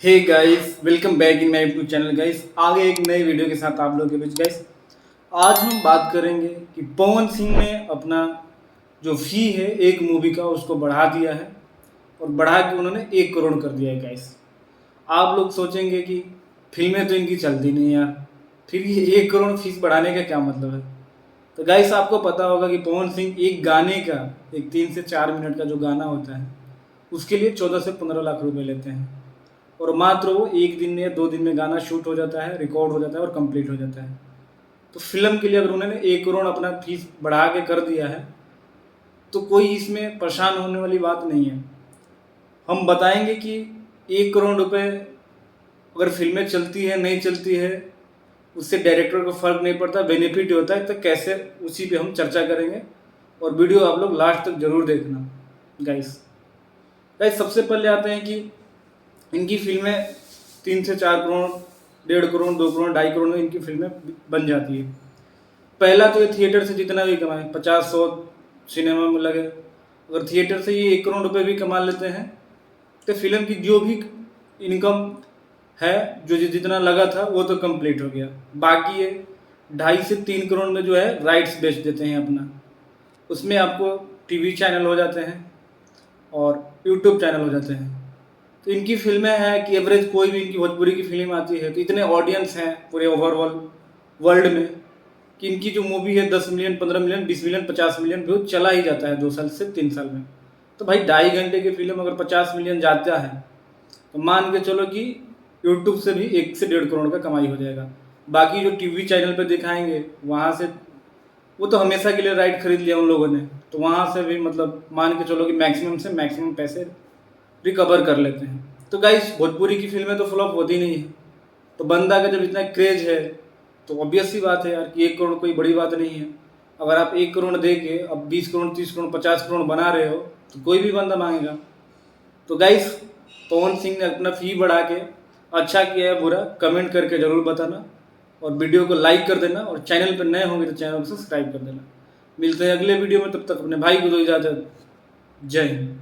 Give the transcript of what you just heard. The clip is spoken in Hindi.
Hey guys, welcome back in my YouTube channel guys. आगे एक नए वीडियो के साथ आप लोगों के बीच गाइस। आज हम बात करेंगे कि पवन सिंह ने अपना जो फी है एक मूवी का उसको बढ़ा दिया है और बढ़ा के उन्होंने 1 करोड़ कर दिया है गाइस। आप लोग सोचेंगे कि फिल्में तो इनकी चलती नहीं यार, फिर ये 1 करोड़ फीस बढ़ाने का क्या मतलब है। तो गाइस आपको पता होगा कि पवन सिंह एक गाने का, एक 3 से 4 मिनट का जो गाना होता है उसके लिए 14 से 15 लाख रुपए लेते हैं और मात्र वो एक दिन में या 2 दिन में गाना शूट हो जाता है, रिकॉर्ड हो जाता है और कंप्लीट हो जाता है। तो फिल्म के लिए अगर उन्होंने 1 करोड़ अपना फीस बढ़ा के कर दिया है तो कोई इसमें परेशान होने वाली बात नहीं है। हम बताएंगे कि 1 करोड़ रुपए अगर फिल्में चलती है नहीं चलती है उससे डायरेक्टर को फ़र्क नहीं पड़ता, बेनिफिट होता है। तो कैसे, उसी पे हम चर्चा करेंगे और वीडियो आप लोग लास्ट तक जरूर देखना गाइस। गाइस सबसे पहले आते हैं कि इनकी फिल्में 3 से 4 करोड़, 1.5 करोड़, 2 करोड़, 2.5 करोड़ में इनकी फिल्में बन जाती है। पहला तो ये थिएटर से जितना भी कमाए, 50-100 सिनेमा में लगे, अगर थिएटर से ये 1 करोड़ रुपए भी कमा लेते हैं तो फिल्म की जो भी इनकम है, जो जितना लगा था वो तो कंप्लीट हो गया। बाकी ये 2.5 से 3 करोड़ में जो है राइट्स बेच देते हैं अपना, उसमें आपको टीवी चैनल हो जाते हैं और यूट्यूब चैनल हो जाते हैं। तो इनकी फिल्में हैं कि एवरेज कोई भी इनकी भोजपुरी की फिल्म आती है तो इतने ऑडियंस हैं पूरे ओवरऑल वर्ल्ड में कि इनकी जो मूवी है 10 million, 15 million, 20 million, 50 million view चला ही जाता है 2 साल से 3 साल में। तो भाई 2.5 घंटे की फिल्म अगर 50 मिलियन जाता है तो मान के चलो कि यूट्यूब से भी 1 से 1.5 करोड़ का कमाई हो जाएगा। बाकी जो टीवी चैनल पर दिखाएंगे वहाँ से, वो तो हमेशा के लिए राइट खरीद लिया उन लोगों ने, तो वहाँ से भी मतलब मान के चलो कि मैक्सिमम से मैक्सिमम पैसे रिकवर कर लेते हैं। तो गाइस भोजपुरी की फिल्में तो फ्लॉप होती नहीं है, तो बंदा का जब इतना क्रेज है तो ऑब्वियस सी बात है यार कि 1 करोड़ कोई बड़ी बात नहीं है। अगर आप 1 करोड़ दे के अब 20 करोड़, 30 करोड़, 50 करोड़ बना रहे हो तो कोई भी बंदा मांगेगा। तो गाइस पवन सिंह ने अपना फी बढ़ा के अच्छा किया है बुरा कमेंट करके ज़रूर बताना और वीडियो को लाइक कर देना और चैनल पर नए होंगे तो चैनल को सब्सक्राइब कर देना। मिलते हैं अगले वीडियो में, तब तक अपने भाई को दो इजाज़त। जय हिंद।